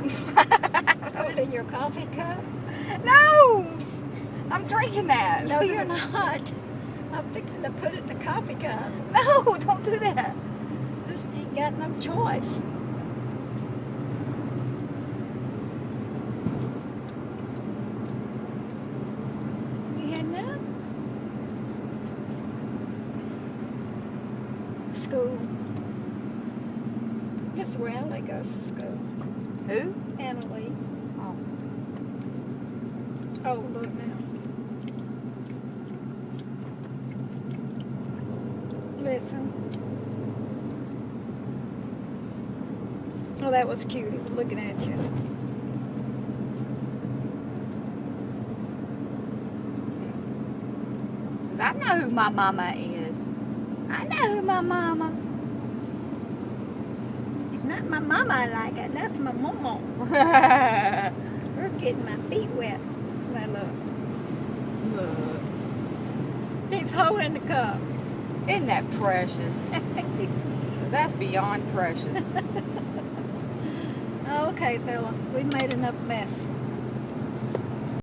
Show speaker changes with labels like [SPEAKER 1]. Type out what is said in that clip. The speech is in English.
[SPEAKER 1] Put it in your coffee cup?
[SPEAKER 2] No! I'm drinking that.
[SPEAKER 1] No, you're not. I'm fixing to put it in the coffee cup.
[SPEAKER 2] No, don't do that.
[SPEAKER 1] Just ain't got no choice. You heading up? School. This is where Annalie goes to school.
[SPEAKER 2] Who?
[SPEAKER 1] Annalie.
[SPEAKER 2] Oh.
[SPEAKER 1] Oh, look now. Listen. Oh, that was cute. He was looking at you.
[SPEAKER 2] I know who my mama is. I know who my mama.
[SPEAKER 1] It's not my mama I like it. That's my mama. We're getting my feet wet. Now look.
[SPEAKER 2] Look.
[SPEAKER 1] He's holding the cup.
[SPEAKER 2] Isn't that precious? That's beyond precious.
[SPEAKER 1] Okay, fella. We've made enough mess.